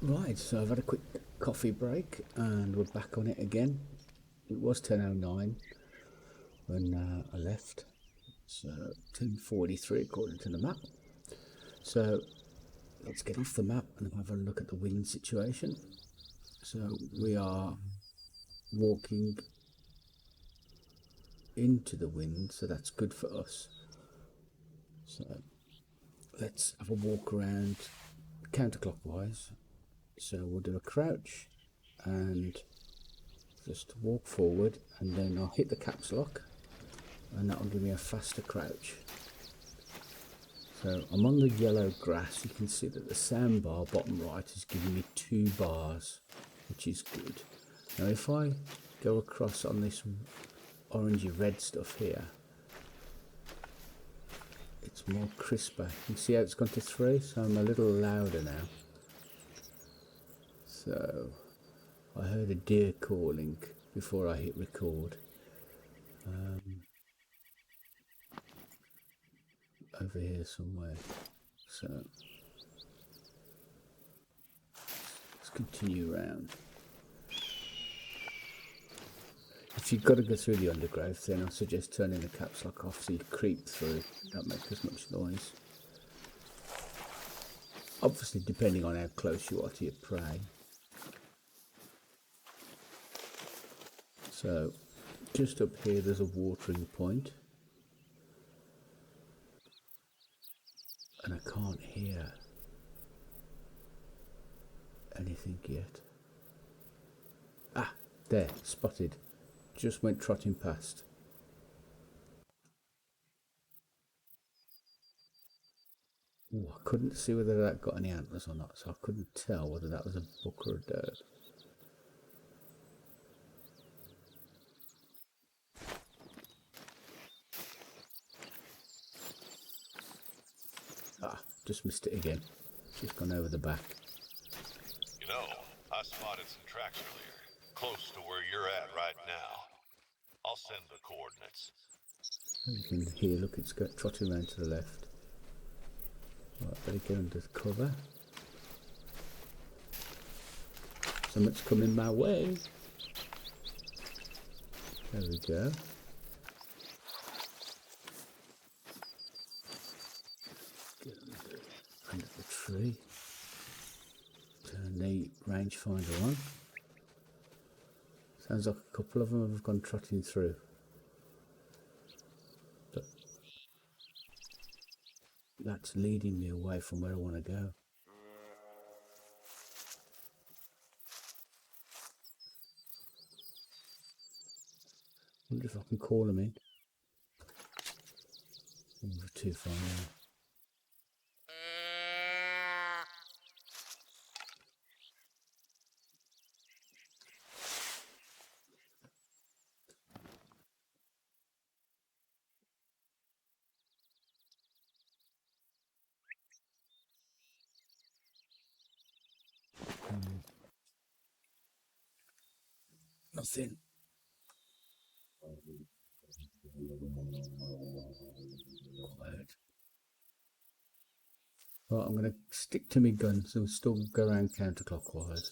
Right, so I've had a quick coffee break and we're back on it again. It was 10:09 when I left, so 10:43 according to the map. So let's get off the map and have a look at the wind situation. So we are walking into the wind, so that's good for us. So let's have a walk around counterclockwise. So we'll do a crouch and just walk forward, and then I'll hit the caps lock and that will give me a faster crouch. So I'm on the yellow grass. You can see that the soundbar bottom right is giving me 2 bars, which is good. Now if I go across on this orangey red stuff here, it's more crisper. You can see how it's gone to 3, so I'm a little louder now. So I heard a deer calling before I hit record. Over here somewhere. So let's continue around. If you've got to go through the undergrowth, then I suggest turning the caps lock off so you creep through, don't make as much noise. Obviously depending on how close you are to your prey. So just up here there's a watering point. And I can't hear anything yet. Ah, there, spotted. Just went trotting past. Ooh, I couldn't see whether that got any antlers or not, so I couldn't tell whether that was a buck or a doe. Ah, just missed it again. Just gone over the back. You know, I spotted some tracks earlier, close to where you're at right now. I'll send the coordinates. You can hear, look, it's got trotting around to the left. Right, better get under cover. Something's coming my way. There we go. Get under the tree. Turn the rangefinder on. Sounds like a couple of them have gone trotting through. But that's leading me away from where I want to go. Wonder if I can call them in. We're too far now. Nothing. Quiet. Right, I'm going to stick to my guns and still go around counterclockwise.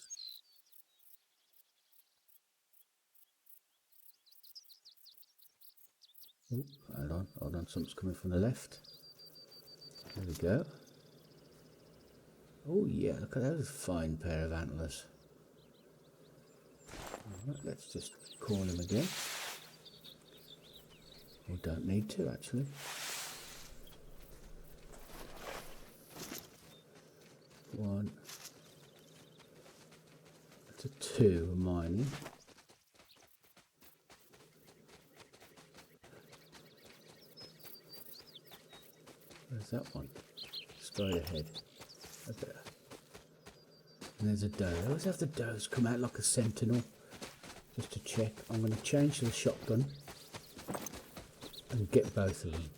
Oh, hold on, something's coming from the left. There we go. Oh yeah, look at those fine pair of antlers. Right, let's just call him again. We don't need to actually. One. That's a 2 mining. Where's that one? Straight ahead. Okay. And there's a doe. I always have the does come out like a sentinel. Just to check. I'm going to change to the shotgun and get both of them.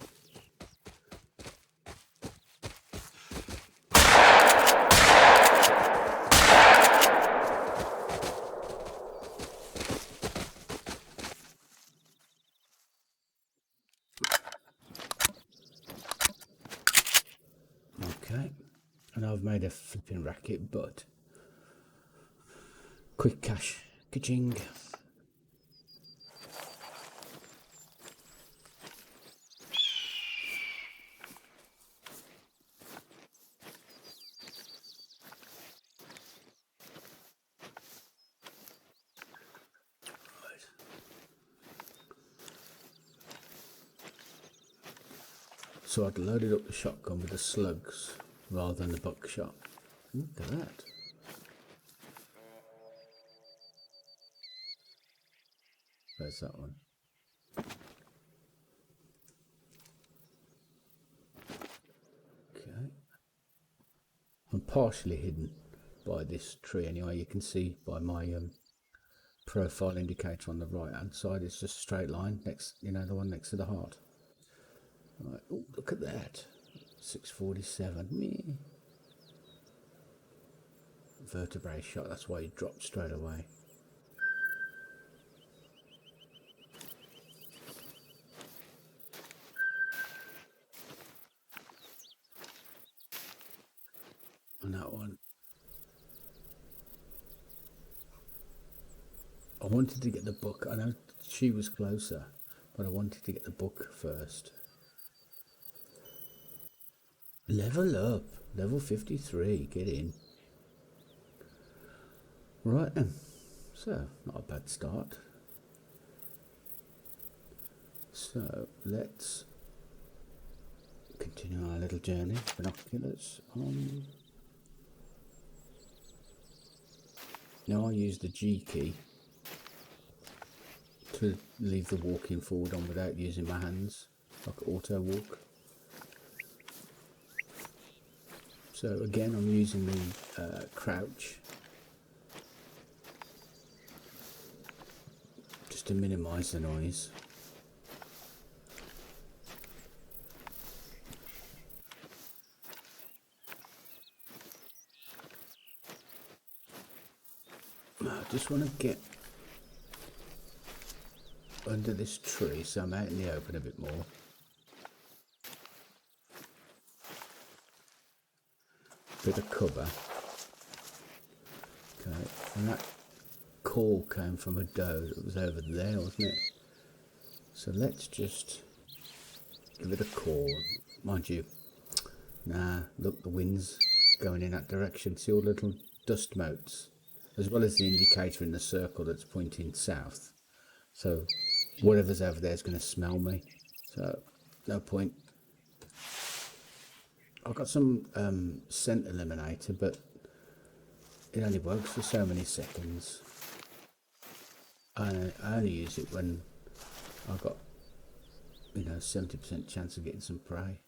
Okay, and I've made a flipping racket, but Quick cash. Ka-ching. So I'd loaded up the shotgun with the slugs rather than the buckshot. Look at that. Where's that one? Okay. I'm partially hidden by this tree anyway. You can see by my profile indicator on the right hand side. It's just a straight line next, you know, the one next to the heart. Right. Oh, look at that. 647. Meh. Vertebrae shot. That's why he dropped straight away. And that one. I wanted to get the book. I know she was closer, but I wanted to get the book first. Level up. Level 53. Get in. Right then. So, not a bad start. So, let's continue our little journey. Binoculars on. Now I use the G key to leave the walking forward on without using my hands, like auto walk. So again, I'm using the crouch just to minimise the noise. I just want to get under this tree so I'm out in the open a bit more. Bit of cover. Okay, and that call came from a doe that was over there, wasn't it? So let's just give it a call. Mind you, nah, look, the wind's going in that direction. See all the little dust motes, as well as the indicator in the circle that's pointing south. So whatever's over there is going to smell me. So no point. I've got some scent eliminator, but it only works for so many seconds. I only use it when I've got, you know, 70% chance of getting some prey.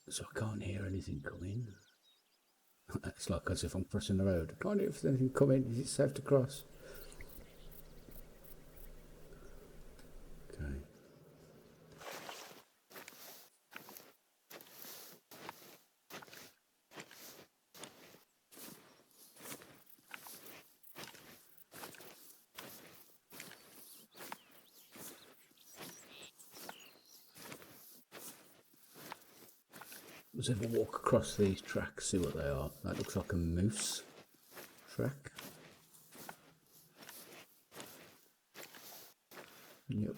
So I can't hear anything coming. It's like as if I'm crossing the road. I can't hear if there's anything coming. Is it safe to cross? Okay. Let's have a walk across these tracks, see what they are. That looks like a moose track. Yep.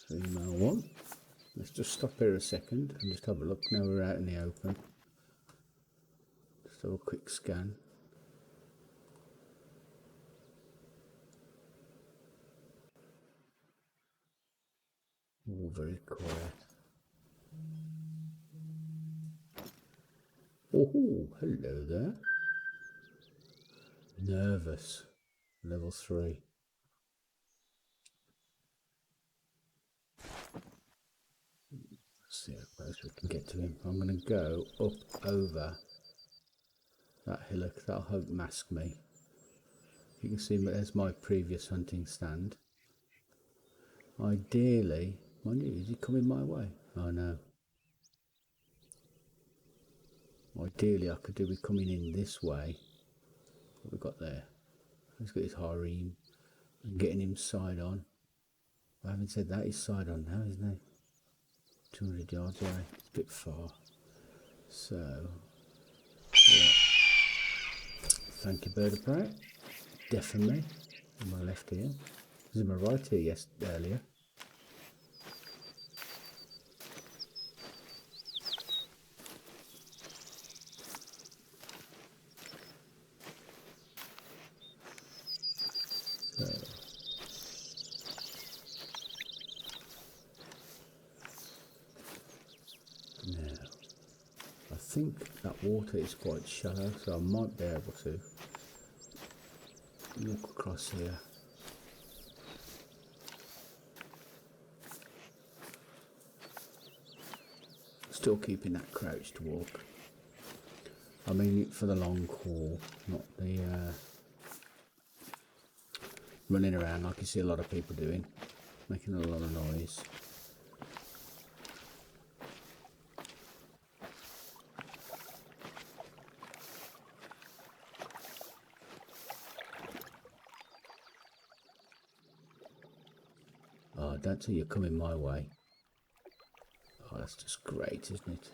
Female one. Let's just stop here a second and just have a look. Now we're out in the open. Just have a quick scan. All very quiet. Oh, hello there. Nervous. Level 3. Let's see how close we can get to him. I'm going to go up over that hillock. That'll help mask me. You can see there's my previous hunting stand. Ideally, mind you, is he coming my way? Oh no. Ideally, I could do with coming in this way. What we got there? Let's get his harem and getting him side on. I haven't said that, he's side on now, isn't he? 200 yards away. It's a bit far. So, yeah. Thank you, bird of prey. Definitely. On my left here. Was on my right here earlier. So, now, I think that water is quite shallow, so I might be able to walk across here. Still keeping that crouched walk. I mean it for the long haul, not the running around like you see a lot of people doing, making a lot of noise. Oh, don't say you're coming my way. Oh, that's just great, isn't it?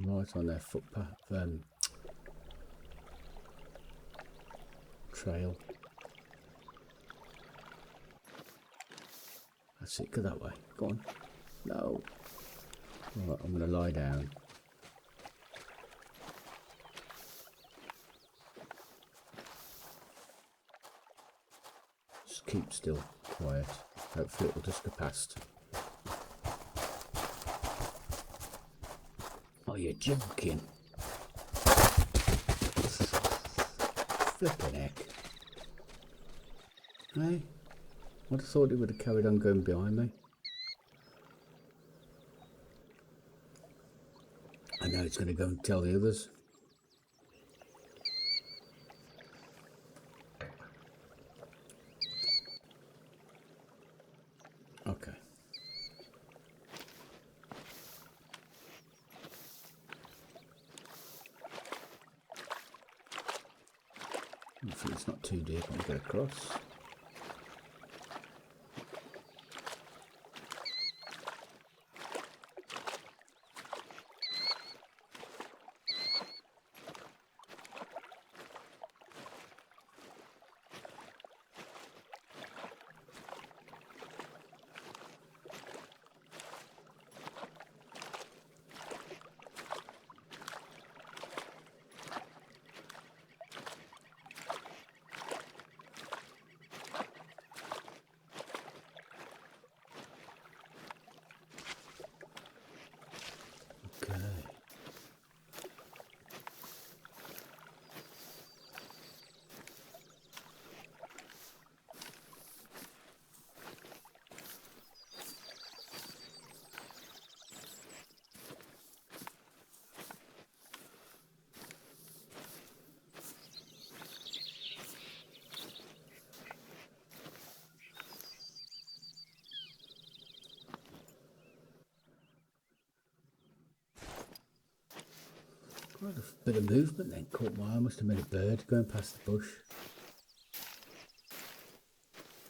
Right on their footpath, trail. That's it, go that way. Go on. No. Right, I'm going to lie down. Just keep still, quiet. Hopefully it will just go past. Oh, you're joking. Flippin' heck. Hey? I'd have thought it would have carried on going behind me. I know it's going to go and tell the others. Okay. Hopefully it's not too deep, I'll get across. Quite a bit of movement then, caught my eye. Must have been a bird going past the bush.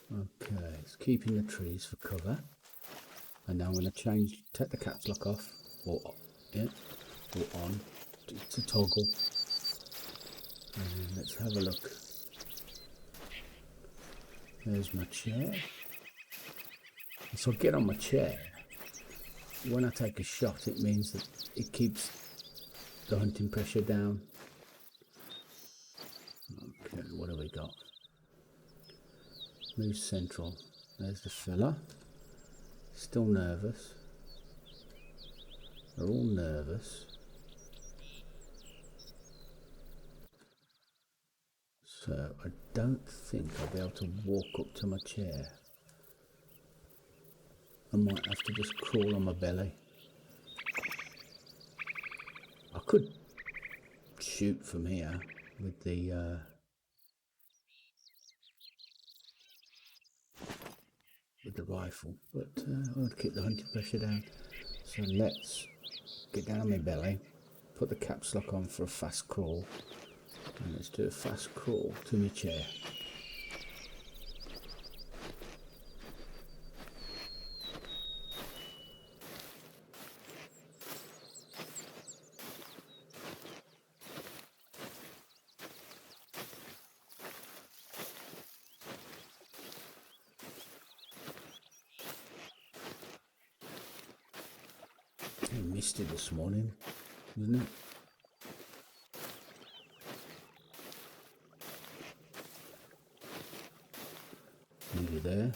Okay, it's keeping the trees for cover. And now I'm going to take the caps lock off, or on, to toggle. And let's have a look. There's my chair. So I get on my chair. When I take a shot, it means that it keeps the hunting pressure down. Okay, what have we got? Move central. There's the fella. Still nervous. They're all nervous. So I don't think I'll be able to walk up to my chair. I might have to just crawl on my belly. I could shoot from here with the rifle, but I want to keep the hunting pressure down. So let's get down on my belly, put the caps lock on for a fast crawl, And let's do a fast crawl to my chair. It misty this morning, isn't it? Nearly there.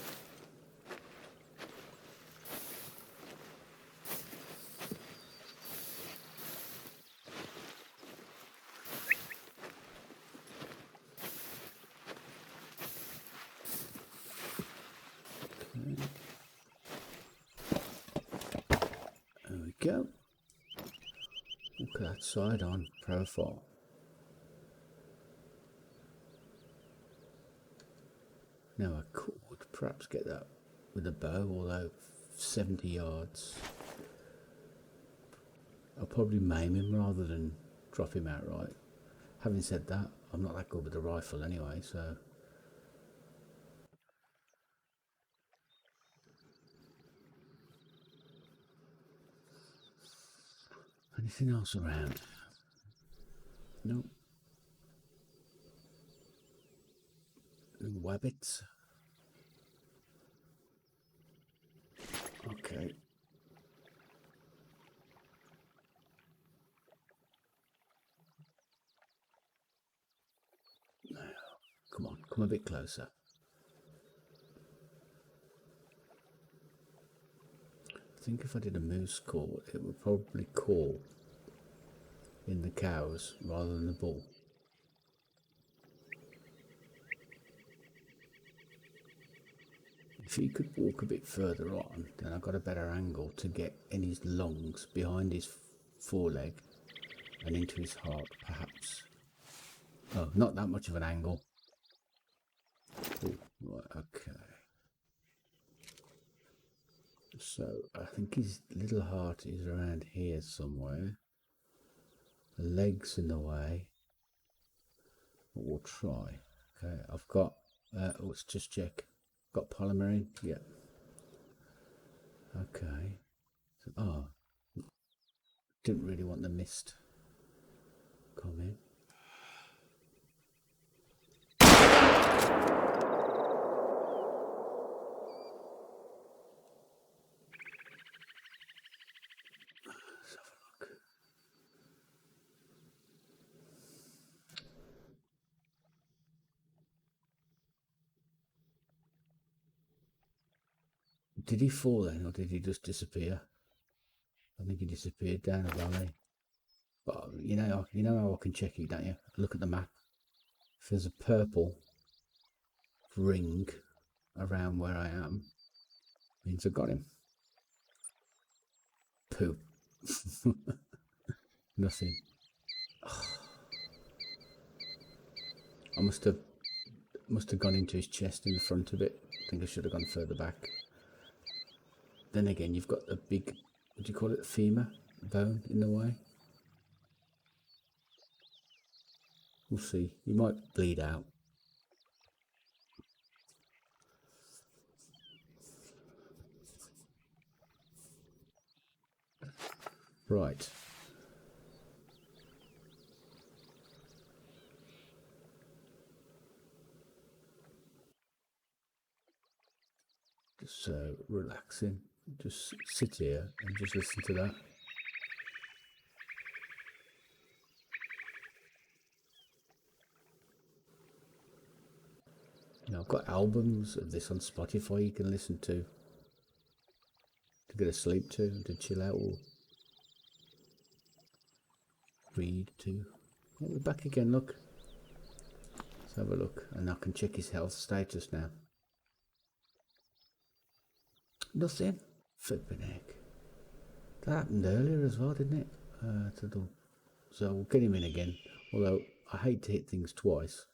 Okay. There we go. Look at that side on profile. Now I could perhaps get that with a bow, although 70 yards. I'll probably maim him rather than drop him outright. Having said that, I'm not that good with the rifle anyway, so... Anything else around? Nope. Little wabbits. Okay. Now, come on, come a bit closer. I think if I did a moose call, it would probably call in the cows rather than the bull. If he could walk a bit further on, then I got a better angle to get in his lungs, behind his foreleg, and into his heart, perhaps. Oh, not that much of an angle. Ooh, right, okay. So, I think his little heart is around here somewhere. The leg's in the way. But we'll try. Okay, I've got, let's just check. Got polymer in? Yeah. Okay. So, oh, didn't really want the mist come in. Let's have a look. Did he fall then, or did he just disappear? I think he disappeared down a valley. But you know how I can check it, don't you? Look at the map. If there's a purple ring around where I am, means I got him. Poo. Nothing. I must have gone into his chest in the front of it. I think I should have gone further back. Then again, you've got the big, what do you call it, femur bone in the way. We'll see. You might bleed out. Right. Just relaxing. Just sit here and just listen to that. You know, I've got albums of this on Spotify you can listen to get a sleep to chill out, or read to. Oh, we're back again, look. Let's have a look, and I can check his health status now. Nothing. Flipping heck. That happened earlier as well, didn't it? So we'll get him in again, although I hate to hit things twice.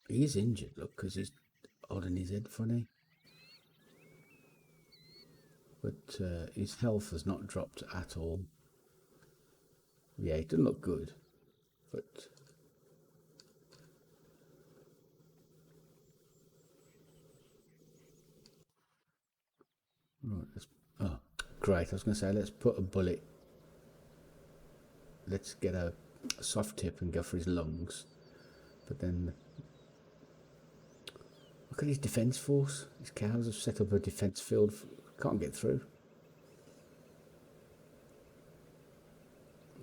He is injured, look, because he's holding his head funny. But his health has not dropped at all. Yeah, it doesn't look good, but right. Oh, great! I was going to say let's put a bullet. Let's get a soft tip and go for his lungs, but then look at his defense force. His cows have set up a defense field. Can't get through.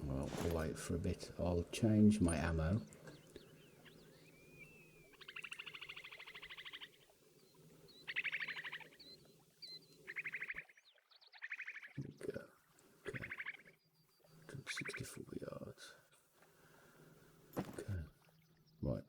Well, we'll wait for a bit. I'll change my ammo. There we go. Okay. 64 yards. Okay. Right.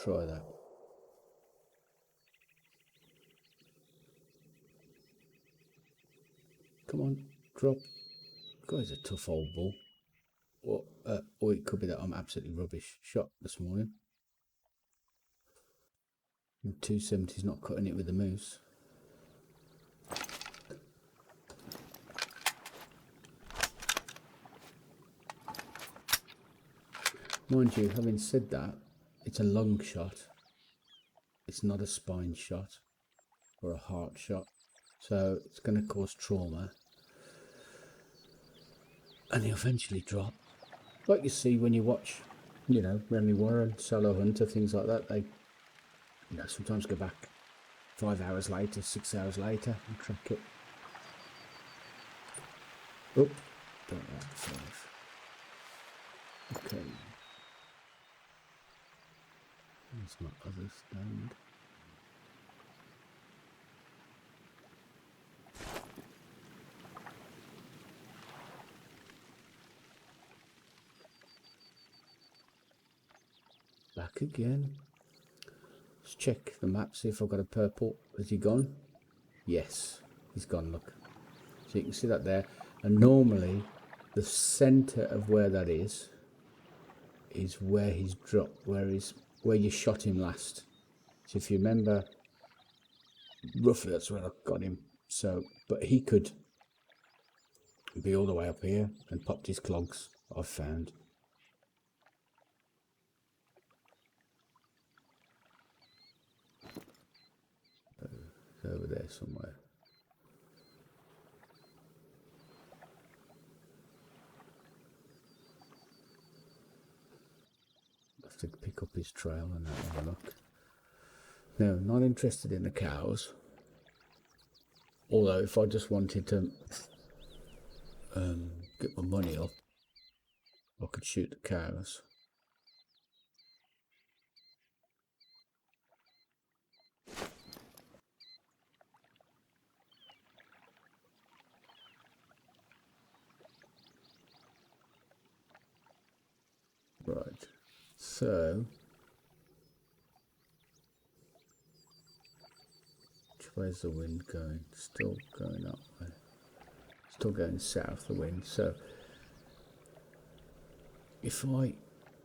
Try that. Come on, drop. Guy's a tough old bull. Or it could be that I'm absolutely rubbish shot this morning. 270's not cutting it with the moose. Mind you, having said that, it's a lung shot. It's not a spine shot or a heart shot. So it's going to cause trauma. And he'll eventually drop. Like you see when you watch, you know, Remy Warren, Solo Hunter, things like that. They, you know, sometimes go back 5 hours later, 6 hours later and track it. Oh, don't like 5. Okay. There's my other stand. Back again. Let's check the map, see if I've got a purple. Has he gone? Yes, he's gone, look. So you can see that there. And normally, the centre of where that is where he's dropped, where you shot him last. So if you remember, roughly that's where I got him. So, but he could be all the way up here and popped his clogs, I've found. It's over there somewhere. I have to pick up his trail and have a look. No, not interested in the cows. Although if I just wanted to get my money up, I could shoot the cows. Right, so which way is the wind going? Still going up way. Still going south, the wind. So if I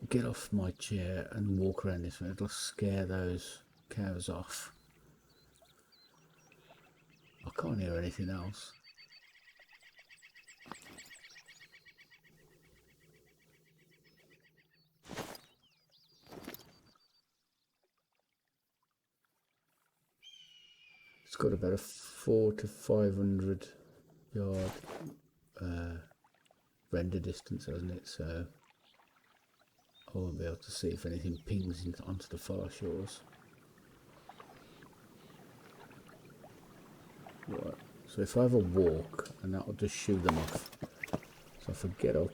get off my chair and walk around this way, it'll scare those cows off. I can't hear anything else. It's got about a 400 to 500 yard render distance, hasn't it? So I won't be able to see if anything pings onto the far shores. Right, so if I have a walk, and that will just shoo them off. So if I get up,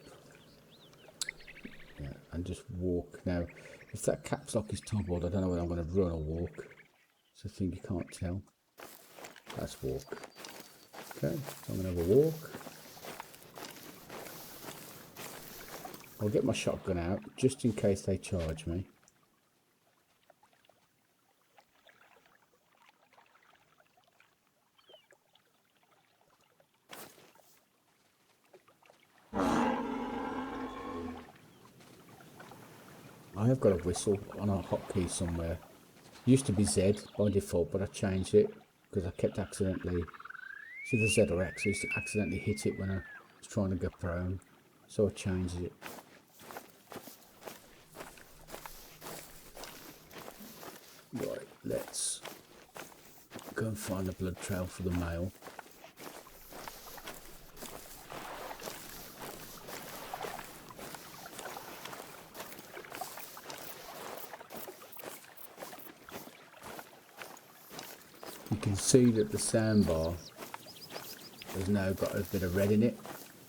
yeah, and just walk. Now, if that caps lock is toggled, I don't know whether I'm going to run or walk. It's a thing you can't tell. That's walk. Okay, so I'm going to have a walk. I'll get my shotgun out just in case they charge me. I have got a whistle on a hotkey somewhere. Used to be Z by default, but I changed it because I kept accidentally, it's either Z or X, I used to accidentally hit it when I was trying to go prone, so I changed it. Right, let's go and find the blood trail for the male. You can see that the sandbar has now got a bit of red in it,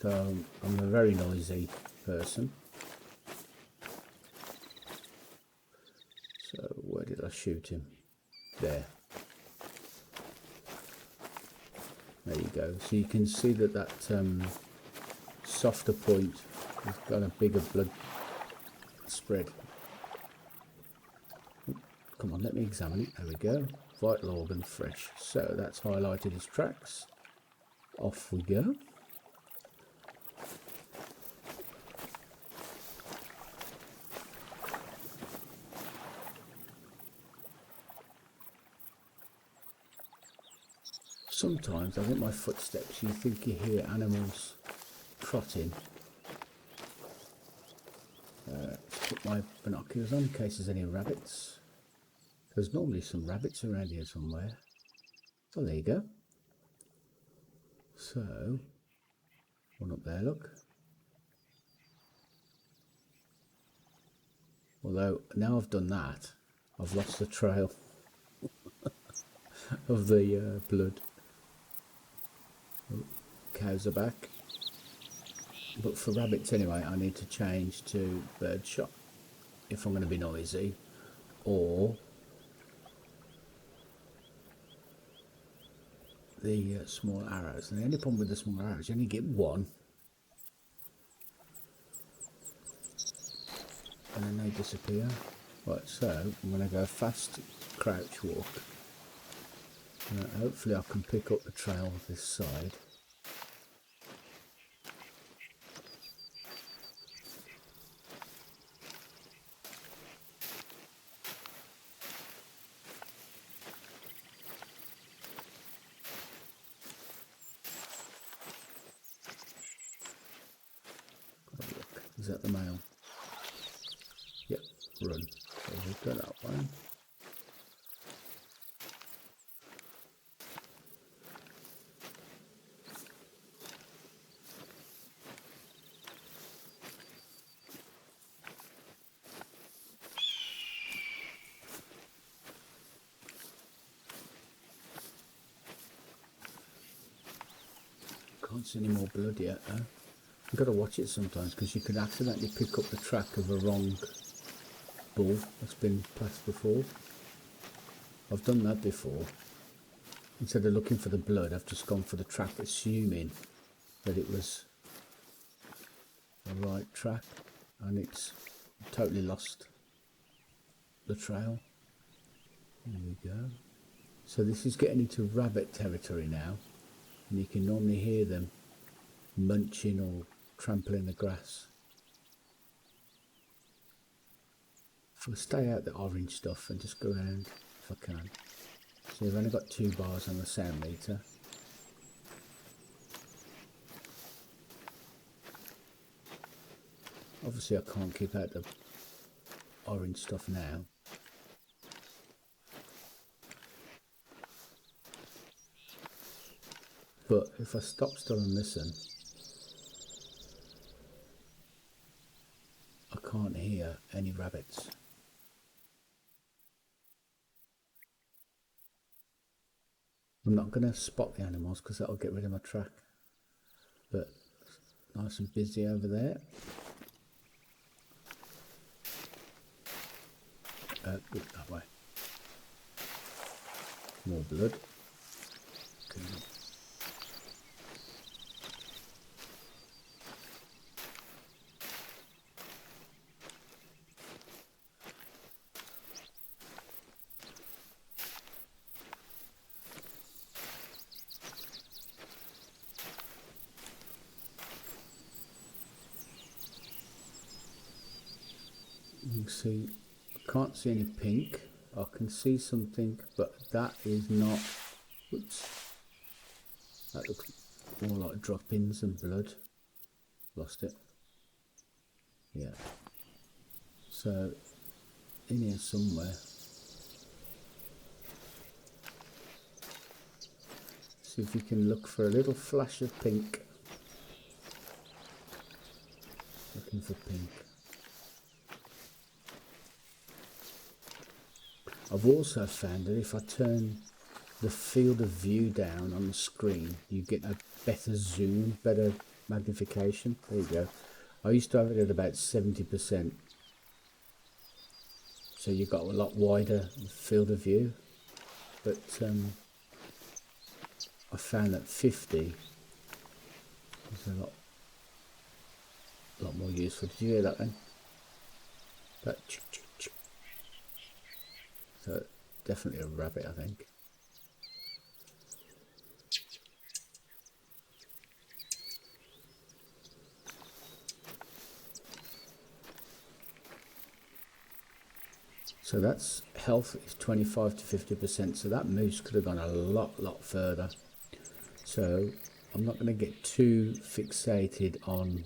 so I'm a very noisy person. So where did I shoot him? There. There you go. So you can see that that softer point has got a bigger blood spread. Come on, let me examine it. There we go. Vital organ fresh. So that's highlighted as tracks. Off we go. Sometimes I think my footsteps, you think you hear animals trotting. Let's put my binoculars on in case there's any rabbits. There's normally some rabbits around here somewhere. Oh, there you go. So, one up there, look. Although, now I've done that, I've lost the trail of the blood. Oh, cows are back. But for rabbits anyway, I need to change to bird shot if I'm going to be noisy, or the small arrows. And the only problem with the small arrows, you only get one, and then they disappear. Right, so I'm going to go fast crouch walk. Hopefully I can pick up the trail this side. Is that the male? Yep, run. So we've got that one. Can't see any more blood yet though. You've got to watch it sometimes because you could accidentally pick up the track of a wrong bull that's been passed before. I've done that before. Instead of looking for the blood, I've just gone for the track, assuming that it was the right track, and it's totally lost the trail. There we go. So this is getting into rabbit territory now, and you can normally hear them munching or trampling the grass. If I stay out the orange stuff and just go around if I can. So I've only got 2 bars on the sound meter. Obviously I can't keep out the orange stuff now. But if I stop still and listen, I can't hear any rabbits. I'm not going to spot the animals because that'll get rid of my track. But nice and busy over there. Good that way. More blood. Okay. can see, I can't see any pink. I can see something, but that is not, whoops, that looks more like droppings and blood. Lost it. Yeah. So, in here somewhere. See if you can look for a little flash of pink. Looking for pink. I've also found that if I turn the field of view down on the screen, you get a better zoom, better magnification. There you go. I used to have it at about 70%. So you've got a lot wider field of view. But I found that 50 is a lot more useful. Did you hear that then? That so definitely a rabbit, I think. So that's health is 25 to 50%. So that moose could have gone a lot further. So I'm not going to get too fixated on,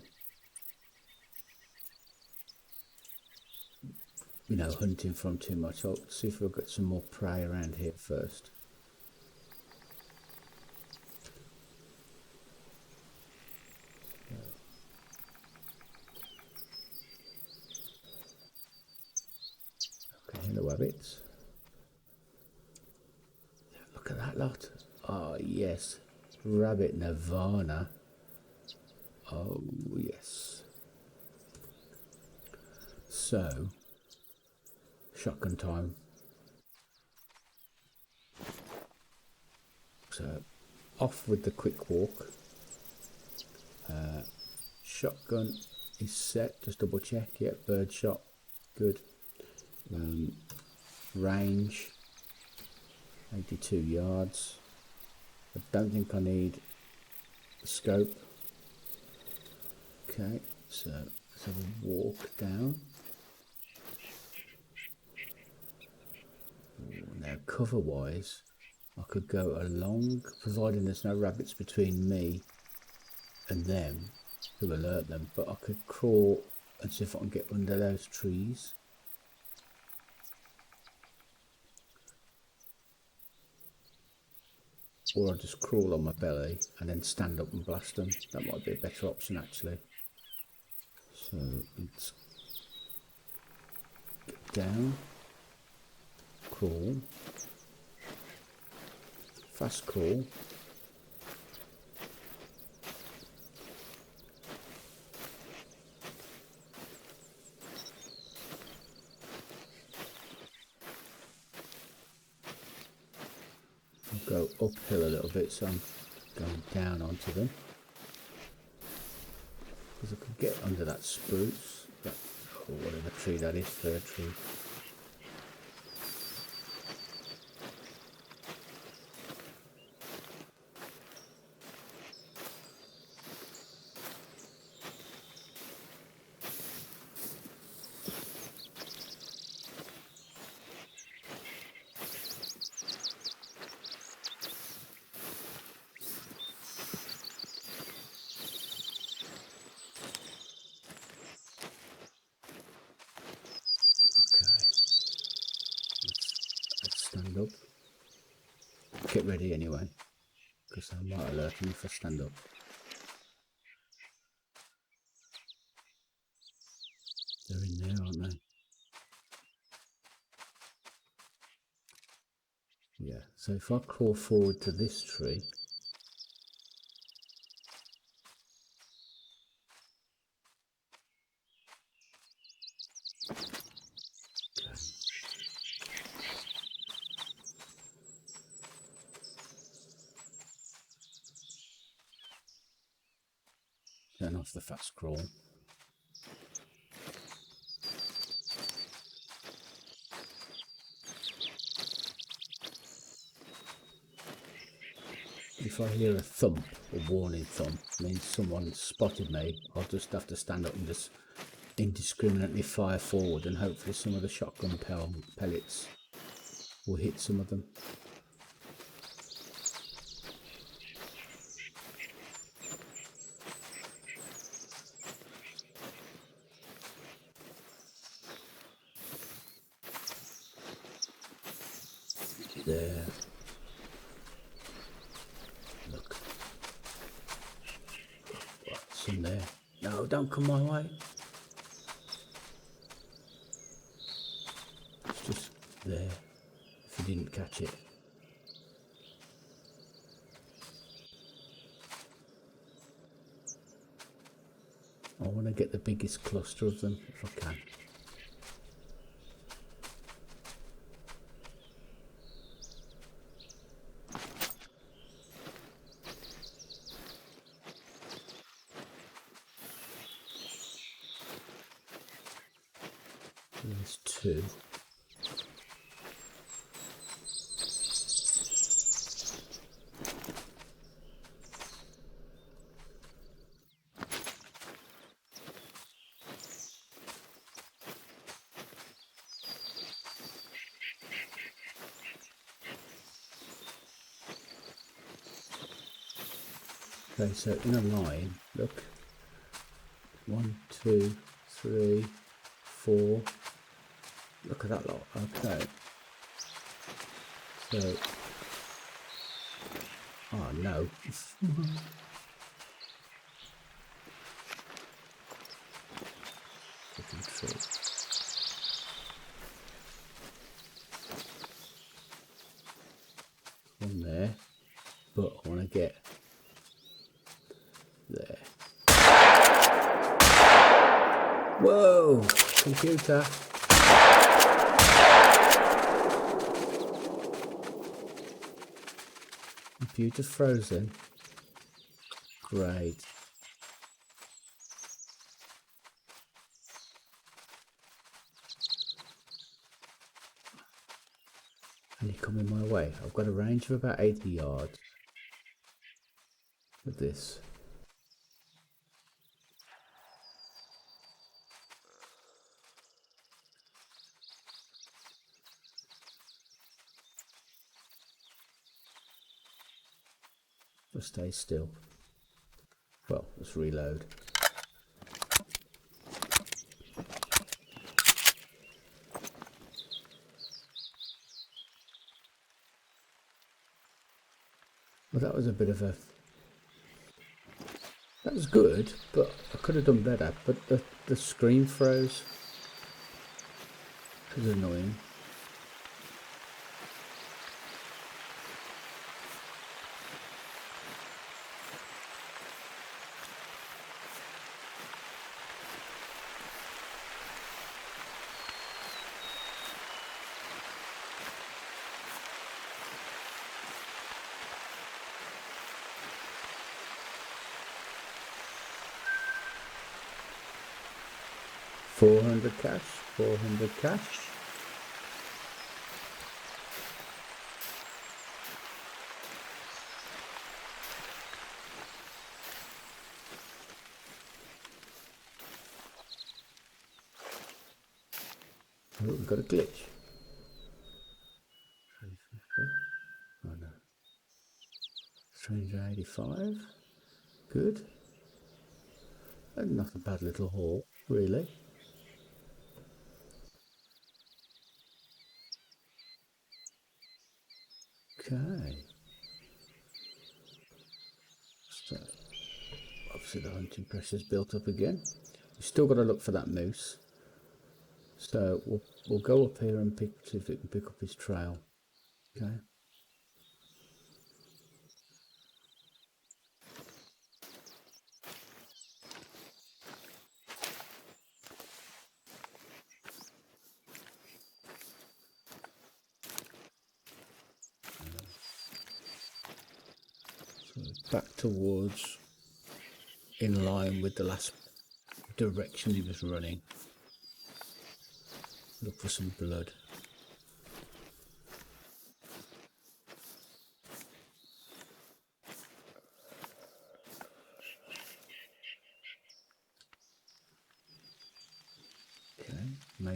you know, hunting from too much. I'll see if we've got some more prey around here first. Okay, hello rabbits. Look at that lot. Oh yes, rabbit nirvana. Oh yes. So, shotgun time. So, off with the quick walk. Shotgun is set, just double check. Yep, bird shot, good. Range, 82 yards. I don't think I need a scope. Okay, so let's have a walk down. Now cover wise, I could go along, providing there's no rabbits between me and them to alert them, but I could crawl and see if I can get under those trees. Or I'll just crawl on my belly and then stand up and blast them. That might be a better option actually. So let's get down, crawl, fast crawl. Go uphill a little bit, so I'm going down onto them. Because I could get under that spruce, that, or whatever tree that is, fir tree. Stand up. Get ready anyway, because I might alert them if I stand up. They're in there, aren't they? Yeah, so if I crawl forward to this tree, turn off the fast crawl. If I hear a thump, a warning thump, means someone spotted me, I'll just have to stand up and just indiscriminately fire forward, and hopefully some of the shotgun pellets will hit some of them. There. Look. Right, some there. No, don't come my way. It's just there, if you didn't catch it. I want to get the biggest cluster of them if I can. There's two. Okay, so in a line, look. 1, 2, 3, 4. Look at that lot. Okay. So, oh no. One there, but I want to get there. Whoa, computer. Computer frozen. Great. And you come in my way. I've got a range of about 80 yards with this. Just stay still. Well, let's reload. Well, that was a bit of a... That was good, but I could have done better. But the screen froze. It was annoying. $400 cash, 400 cash. Oh, we've got a glitch. 350. Oh no. 385. Good. And not a bad little haul, really. Okay. So, obviously the hunting pressure's built up again. We've still got to look for that moose. So we'll go up here and see if we can pick up his trail. Okay. So back towards in line with the last direction he was running. Look for some blood.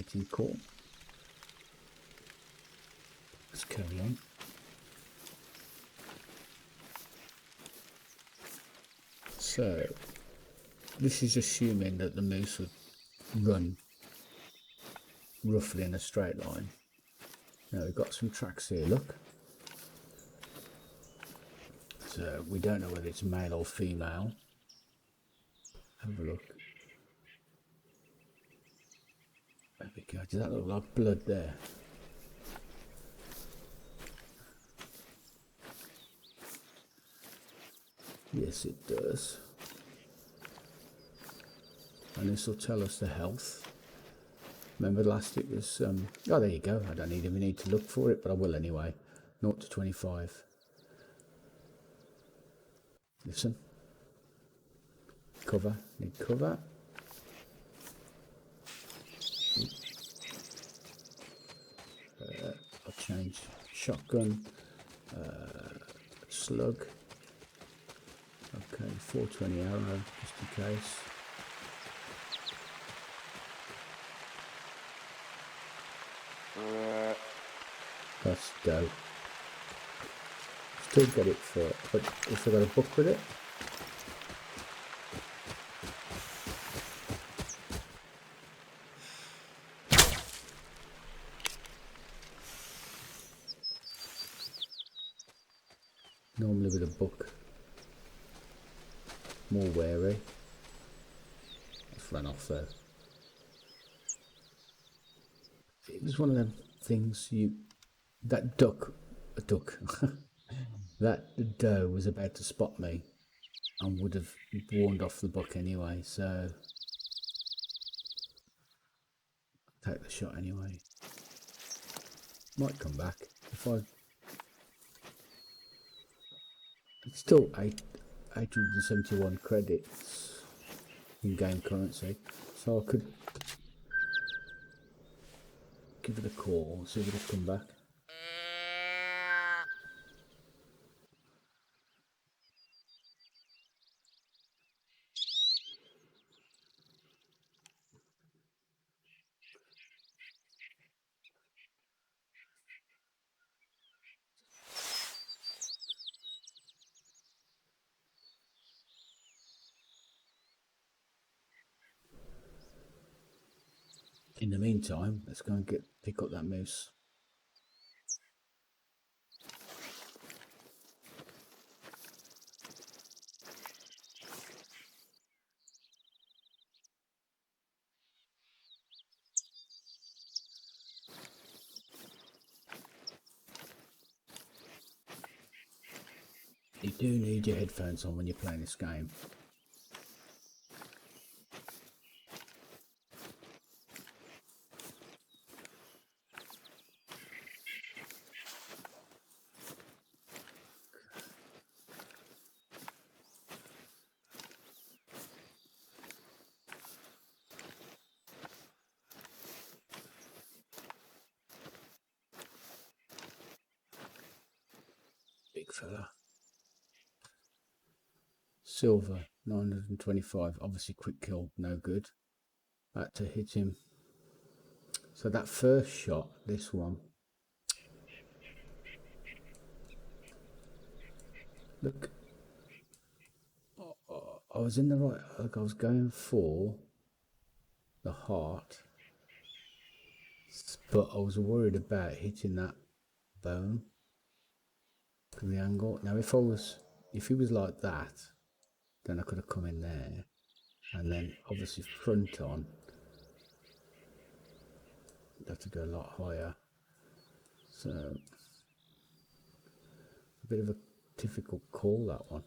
mating call. Let's carry on. So, this is assuming that the moose would run roughly in a straight line. Now we've got some tracks here, look. So we don't know whether it's male or female. Have a look. There we go. Does that look like blood there? Yes, it does. And this will tell us the health. Remember last it was, oh there you go, I don't even need to look for it, but I will anyway. 0 to 25. Listen. Cover, need cover. I'll change shotgun, slug. Okay, 420 arrow, just in case. That's dope. Still get it for, but if I got a book with it. Normally with a book, more wary. Let's run off though. It was one of them things that that doe was about to spot me and would have warned off the buck anyway, so I'll take the shot anyway. Might come back if I. It's still 871 credits in game currency, so I could give it a call, see if it'll come back. In the meantime, let's go and pick up that moose. You do need your headphones on when you're playing this game. Big fella. Silver, 925. Obviously quick kill, no good. Back to hit him. So that first shot, this one. Look. I was in the right, like I was going for the heart. But I was worried about hitting that bone. From the angle. Now if he was like that, then I could have come in there. And then obviously front on. I'd have to go a lot higher. So a bit of a difficult call, that one.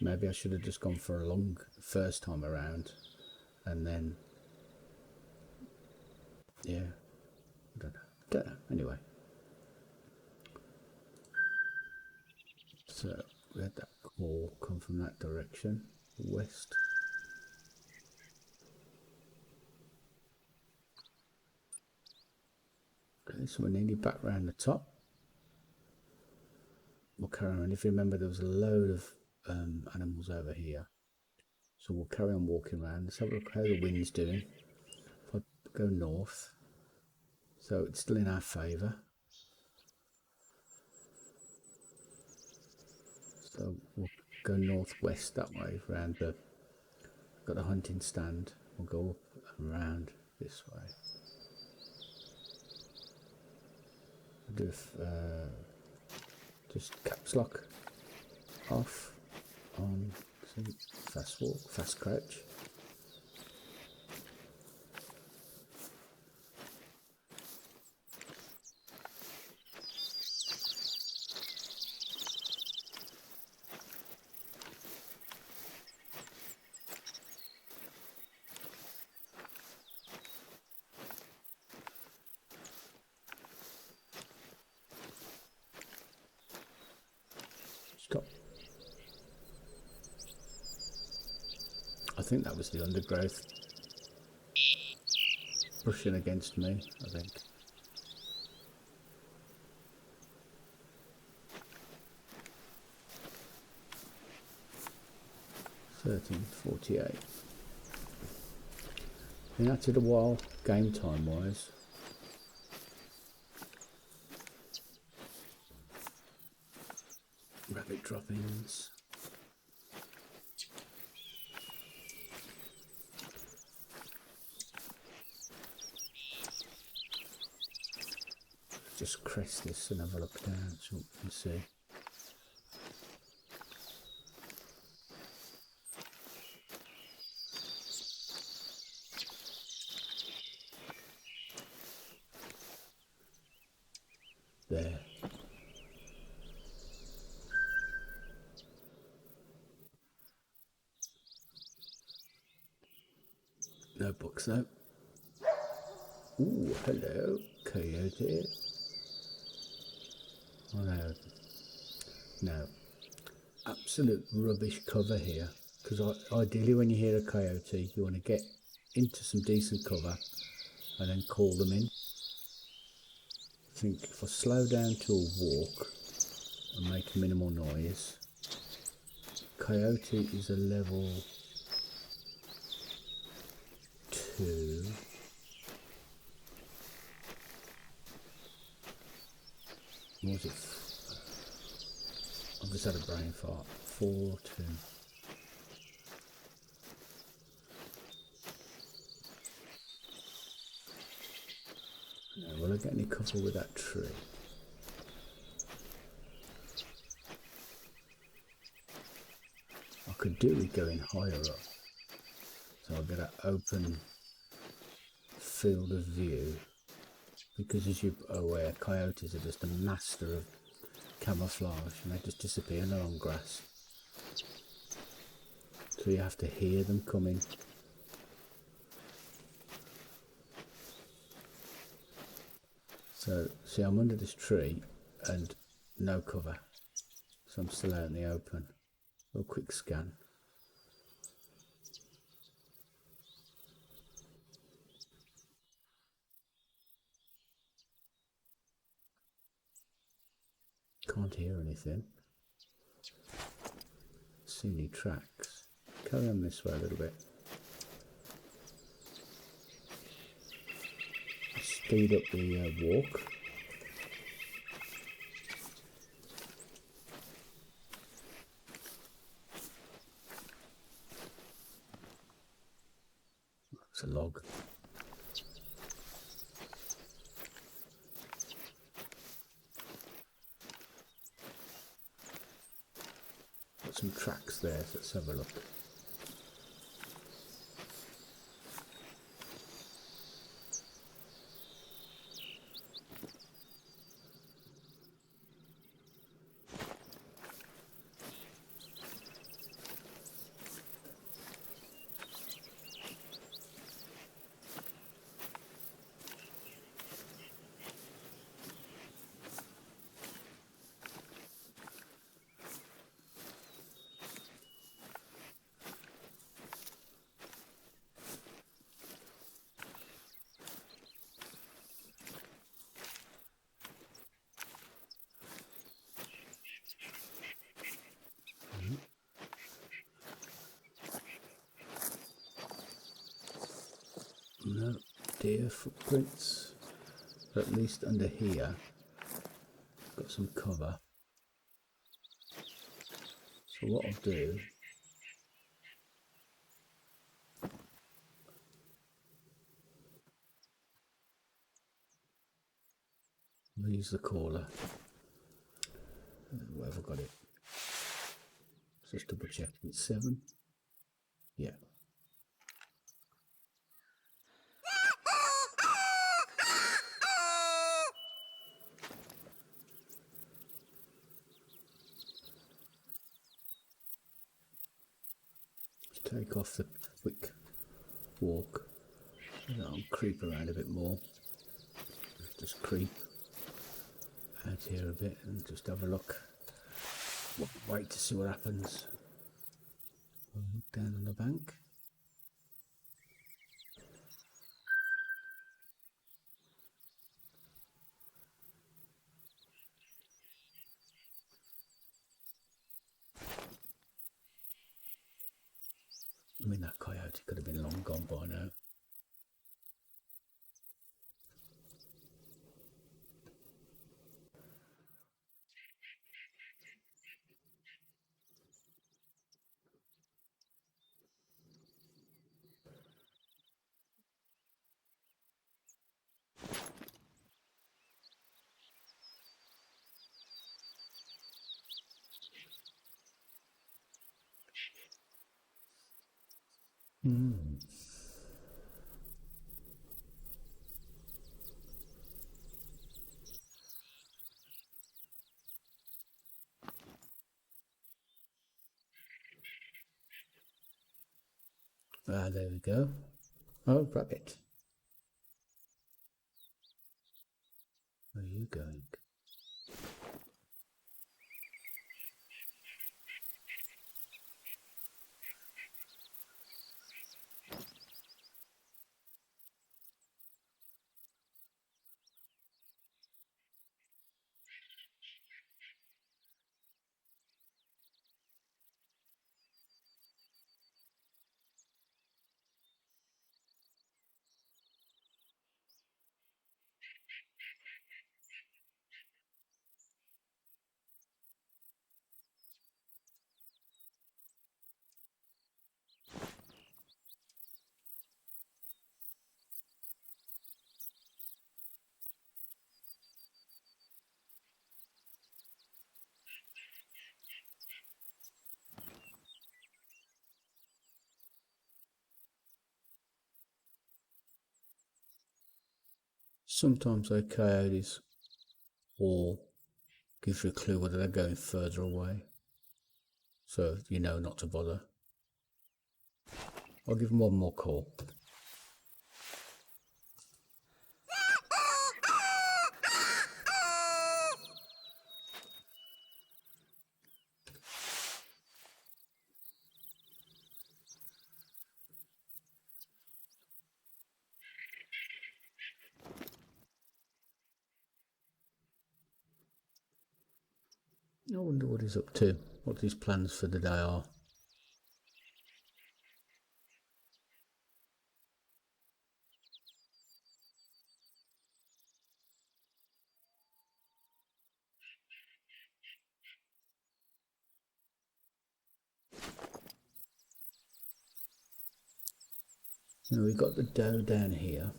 Maybe I should have just gone for a long first time around, and then yeah, I don't know. Anyway, so we had that call come from that direction, west. Okay, so we're nearly back round the top. We'll carry on. If you remember, there was a load of animals over here, so we'll carry on walking around. Let's have a look how the wind's doing. go north. So it's still in our favour. So we'll go northwest that way around the, got a hunting stand. We'll go up and round this way. Do just caps lock off on fast walk, fast crouch. Stop. I think that was the undergrowth brushing against me, I think. $13.48. Been at it a while, game time wise. Rabbit droppings. Just crest this and have a look down so we can see. There. No books though. Ooh, hello, coyote. Oh no. No. Absolute rubbish cover here. Because ideally when you hear a coyote, you want to get into some decent cover and then call them in. I think if I slow down to a walk and make minimal noise, coyote is a level 2. What was it? I've just had a brain fart. 4, 2. No, will I get any cover with that tree? I could do with going higher up. So I'll get an open field of view. Because as you're aware, coyotes are just a master of camouflage and they just disappear in the long grass. So you have to hear them coming. So, see, I'm under this tree and no cover. So I'm still out in the open. A quick scan. Can't hear anything. See any tracks. Carry on this way a little bit. Speed up the walk. It's a log. Got some tracks there, so let's have a look. deer footprints. But at least under here, got some cover. So what I'll do, I'll use the caller. Where have I got it? Just double check. It's 7. Yeah. Take off the quick walk. I'll creep around a bit more. Just creep out here a bit and just have a look. Wait to see what happens. I'll look down on the bank. I mean, that coyote could have been long gone by now. Ah, there we go. Oh, rabbit. Where are you going? Sometimes those coyotes or gives you a clue whether they're going further away, so you know not to bother. I'll give them one more call. I wonder what he's up to, what his plans for the day are. Now we've got the doe down here.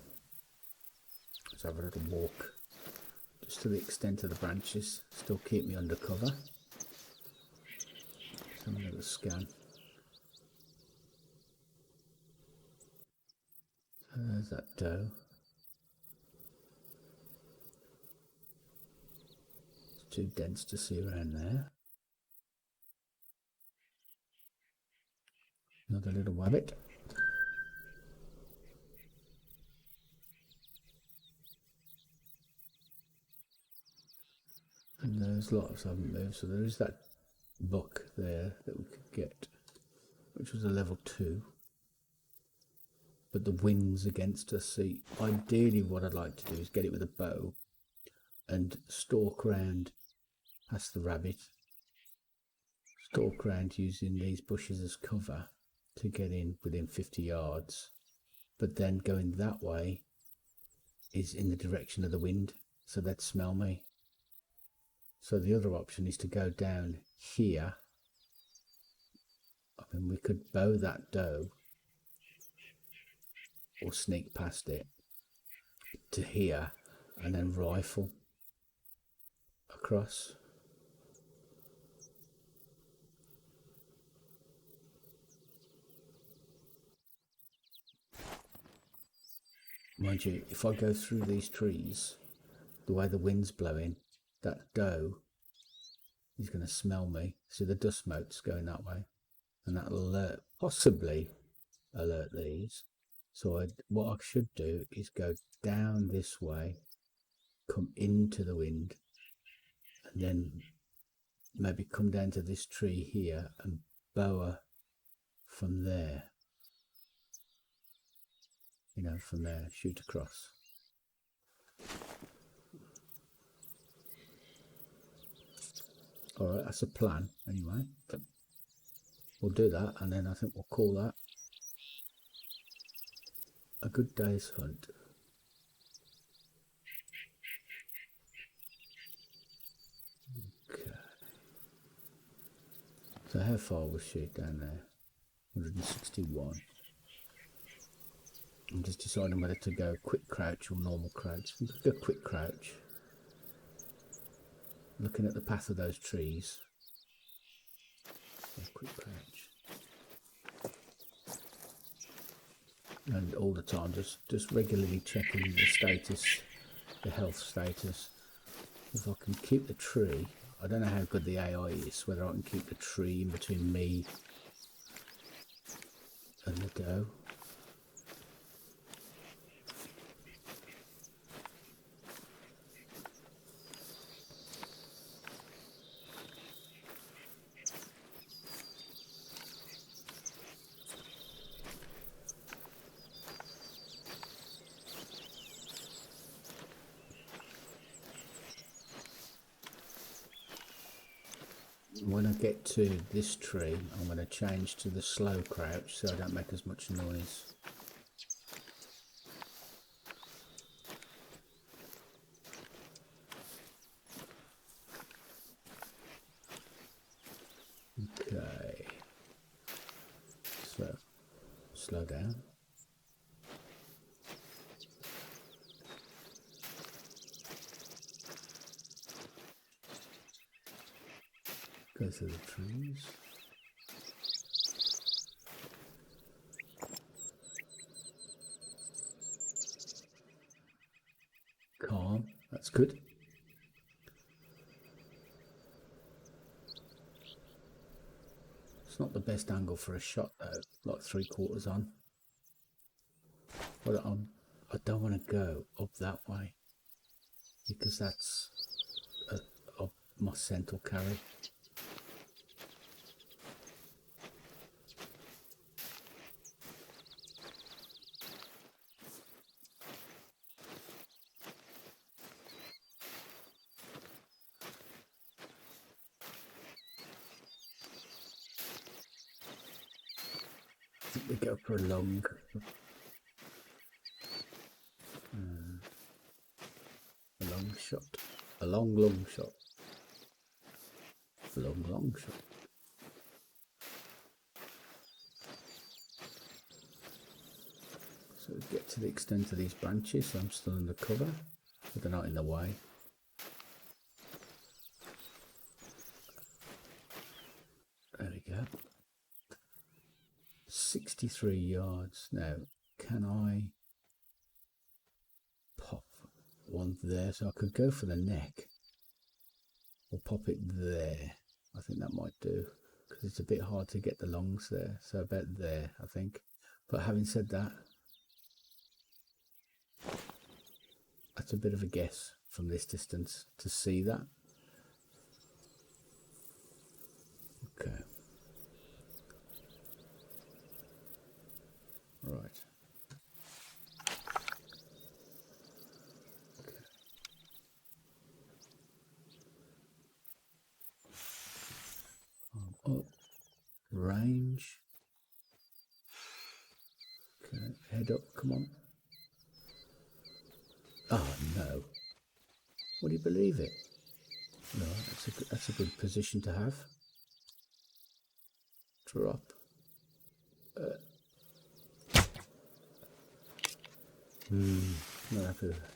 Let's have a little walk. Just to the extent of the branches, still keep me under cover. Let's have another scan. There's that doe. It's too dense to see around there. Another little rabbit. And there's lots I haven't moved, so there is that buck there that we could get, which was a level 2. But the wind's against us. See, ideally what I'd like to do is get it with a bow and stalk around past the rabbit, stalk around using these bushes as cover to get in within 50 yards, but then going that way is in the direction of the wind, so they'd smell me. So the other option is to go down here. I mean, we could bow that doe or sneak past it to here and then rifle across. Mind you, if I go through these trees, the way the wind's blowing, that doe is going to smell me. See the dust mote's going that way, and that'll possibly alert these. So what I should do is go down this way, come into the wind, and then maybe come down to this tree here and bow her from there. You know, from there, shoot across. Alright, that's a plan anyway. We'll do that, and then I think we'll call that a good day's hunt. Okay. So how far was she down there? 161. I'm just deciding whether to go quick crouch or normal crouch. Let's go quick crouch. Looking at the path of those trees. So quick crouch. And all the time just regularly checking the status, the health status. If I can keep the tree, I don't know how good the AI is, whether I can keep the tree in between me and the doe. When I get to this tree, I'm going to change to the slow crouch so I don't make as much noise. Okay, so slow down. Go through the trees. Calm, that's good. It's not the best angle for a shot though, like 3/4 on. But I don't want to go up that way because that's up my scent will carry. We go for a long shot, a long shot, a long shot. So we get to the extent of these branches, so I'm still under cover, but they're not in the way. There we go. 63 yards. Now, can I pop one there? So I could go for the neck or pop it there. I think that might do because it's a bit hard to get the longs there. So about there, I think. But having said that, that's a bit of a guess from this distance to see that. Okay. Right. Okay. Up. Range. Okay. Head up. Come on. Oh no. Would you believe it? No, that's a good position to have. Drop. Not happy with that.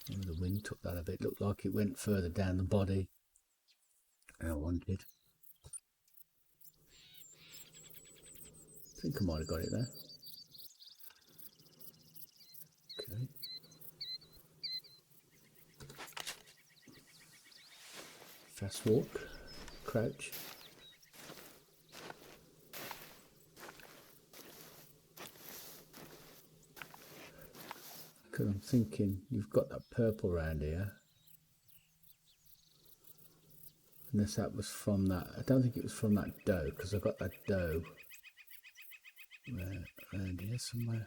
The wind took that a bit. Looked like it went further down the body than I wanted. I think I might have got it there. Okay. Fast walk, crouch. Because I'm thinking you've got that purple round here. Unless that was from that. I don't think it was from that doe, because I got that doe around here somewhere.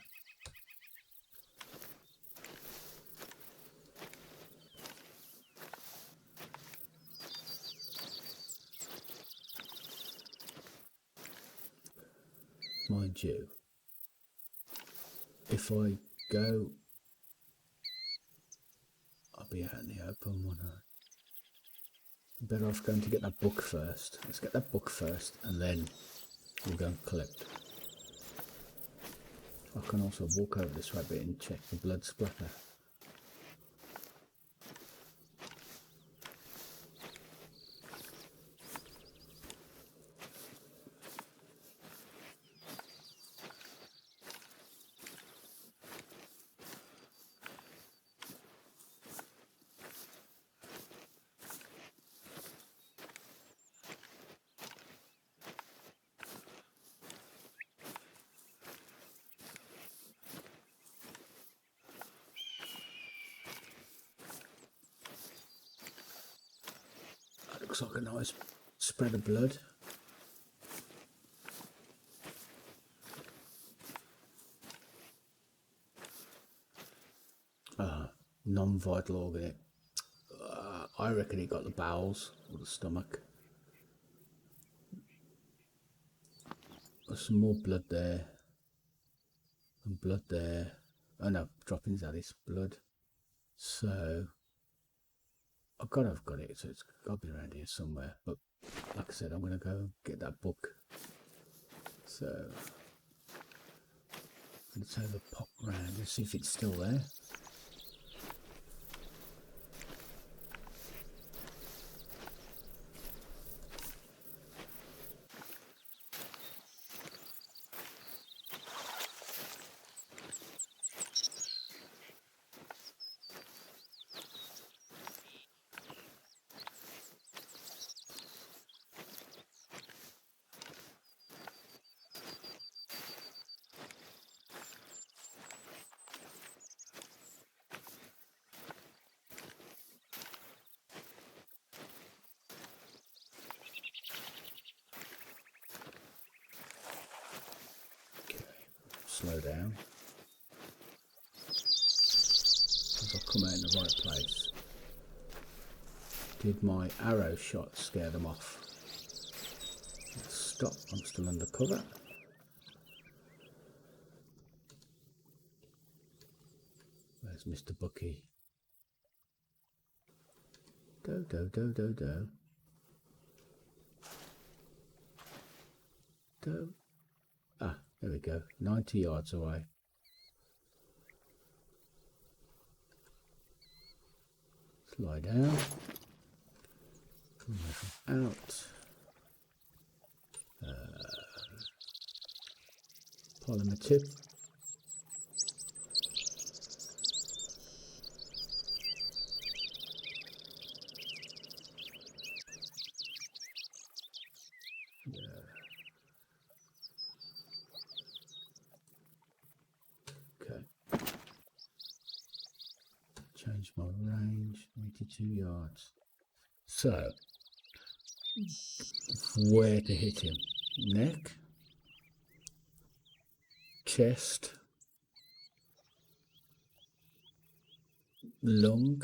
Mind you, if I go, I'll be out in the open, won't I? I'm better off going to get that book first. Let's get that book first, and then we'll go and collect. I can also walk over this way a bit and check the blood splatter. Looks like a nice spread of blood. Non-vital organ. I reckon he got the bowels or the stomach. There's some more blood there. And blood there. Oh no, droppings out his blood. So I've got to have got it, so it's got to be around here somewhere. But like I said, I'm going to go get that book. So let's have a pop round and see if it's still there. Slow down, because I've come out in the right place. Did my arrow shot scare them off? Let's stop, I'm still under cover. Where's Mr. Bucky? Do, do, do, do, do. Do. Ah, there we go, 90 yards away. Lie down. Out. Polymer tip. Change my range, 82 yards. So, where to hit him? Neck, chest, lung,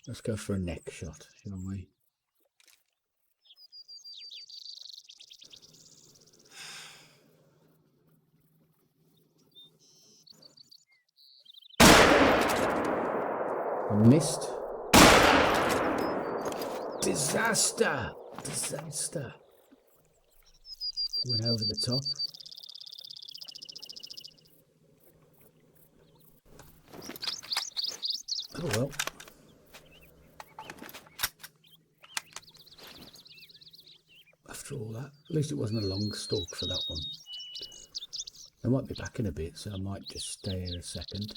Let's go for a neck shot, shall we? I missed. Disaster! Disaster! Went over the top. Oh well. After all that, at least it wasn't a long stalk for that one. I might be back in a bit, so I might just stay here a second.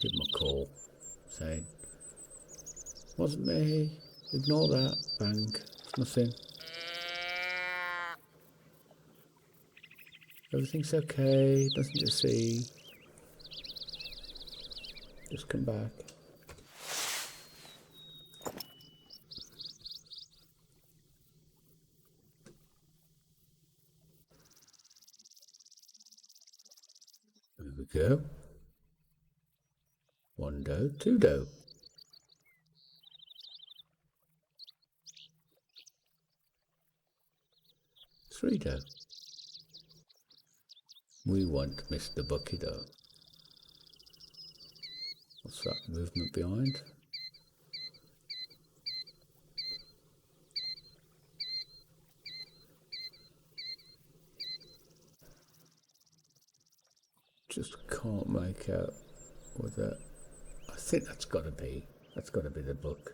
Give him a call, saying, wasn't me, ignore that, bang, it's nothing. Everything's okay, nothing to see. Just come back. There we go. 1 doe, 2 doe. 3 doe. We want Mr. Bucky doe. What's that movement behind? Just can't make out whether. I think that's got to be the buck.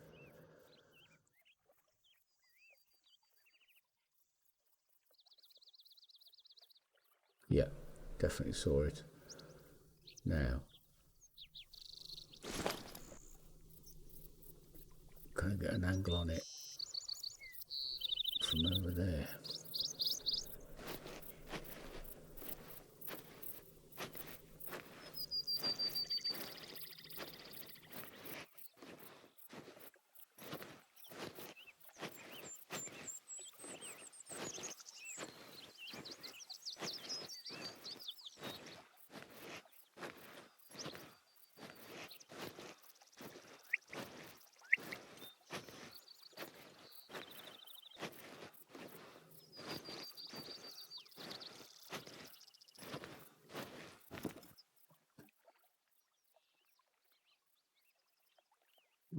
Yeah, definitely saw it. Now, can I get an angle on it from over there?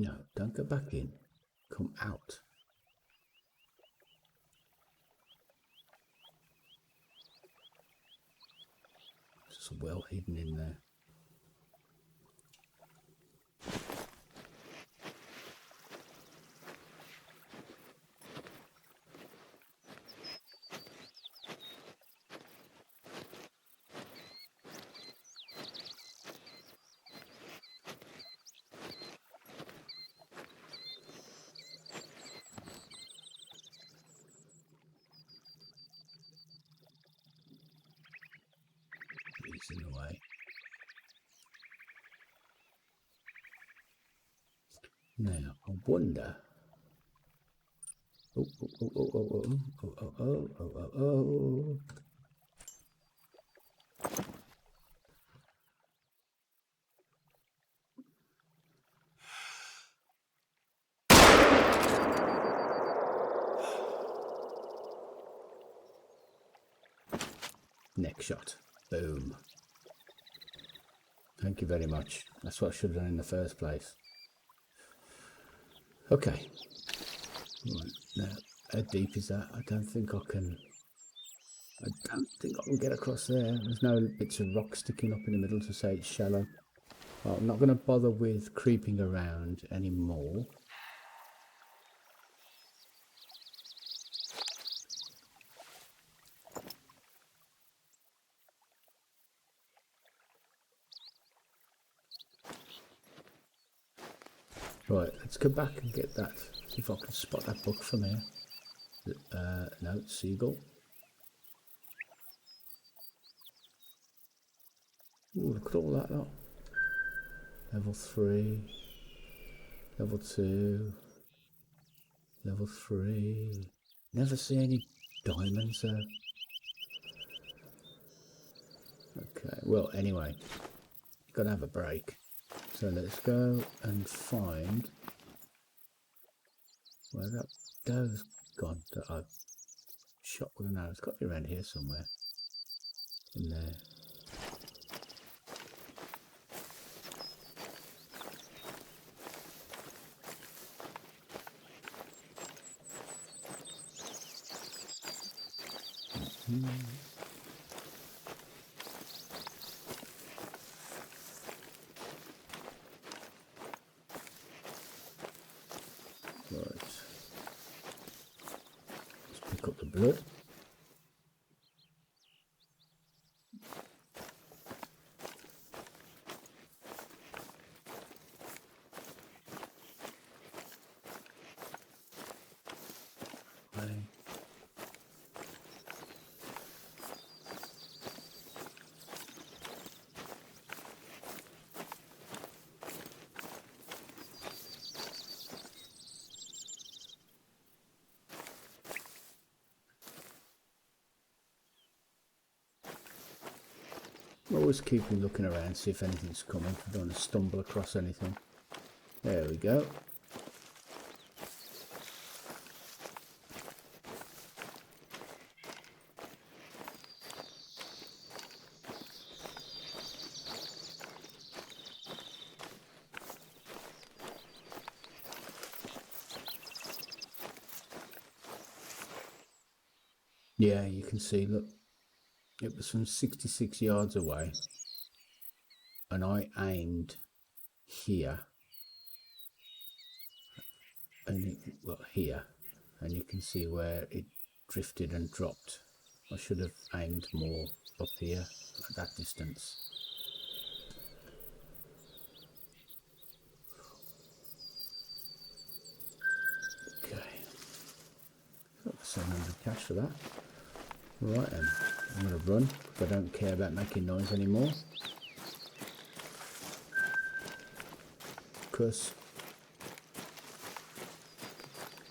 No, don't go back in. Come out. It's well hidden in there. He's in the way. Now, I wonder. Oh, oh, oh, oh, oh, oh, oh, oh, oh, oh, oh. Neck shot. Boom. Thank you very much. That's what I should have done in the first place. Okay. Right, now, how deep is that? I don't think I can get across there. There's no bits of rock sticking up in the middle to say it's shallow. Well, I'm not going to bother with creeping around anymore. Right, let's go back and get that. See if I can spot that buck from here. No, it's seagull. Ooh, look at all that lot. Level 3, level 2, level 3. Never see any diamonds though. Okay, well anyway, gotta have a break. So let's go and find where that doe's gone that I shot with an arrow. It's got to be around here somewhere. In there. Right. Let's pick up the blood. Always keep looking around, see if anything's coming. I don't want to stumble across anything. There we go. Yeah, you can see, look, it was from 66 yards away, and I aimed here, and well, here, and you can see where it drifted and dropped. I should have aimed more up here at that distance. Okay, got 700 cash for that. Right then, I'm going to run because I don't care about making noise anymore. Because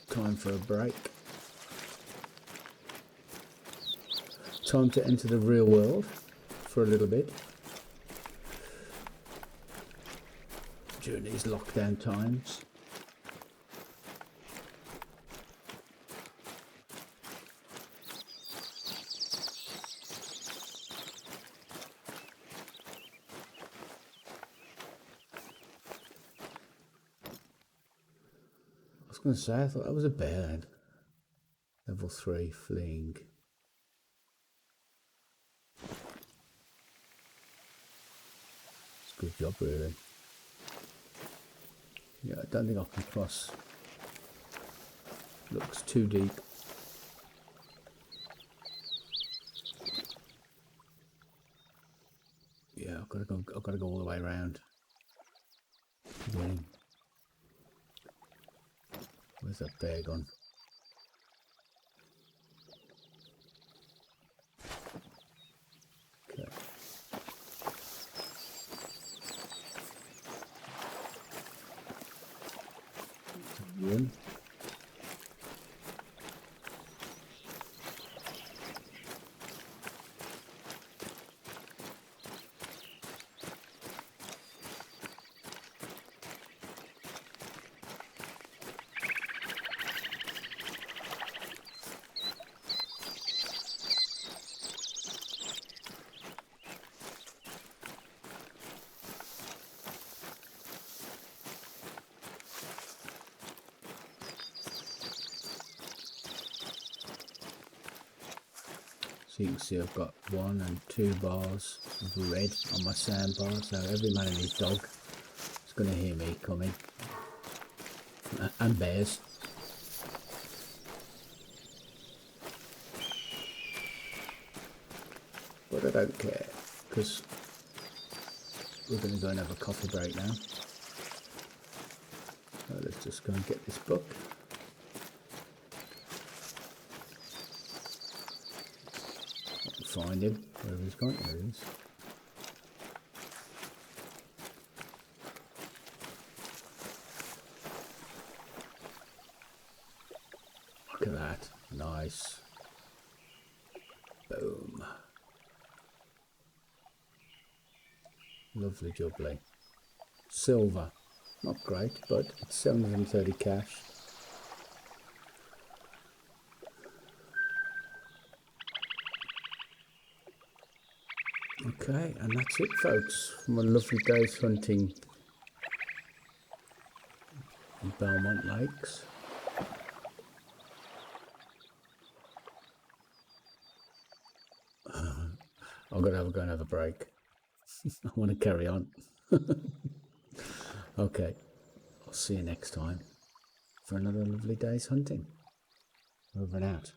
time for a break. Time to enter the real world for a little bit during these lockdown times. I was going to say, I thought that was a bear then. Level 3 fleeing. It's a good job really. Yeah, I don't think I can cross. Looks too deep. Yeah, I've got to go all the way around. Again. Where's that bear gone? Okay. Run. So you can see I've got 1 and 2 bars of red on my sandbar, so every man and his dog is going to hear me coming. And bears. But I don't care, because we're going to go and have a coffee break now. So let's just go and get this book. Find him, wherever he's gone. There he is. at that. Nice. Boom. Lovely jubbly. Silver. Not great, but it's 730 cash. Okay, and that's it, folks, from a lovely day's hunting in Balmont Lakes. I've got to go and have a break. I want to carry on. Okay, I'll see you next time for another lovely day's hunting. Over and out.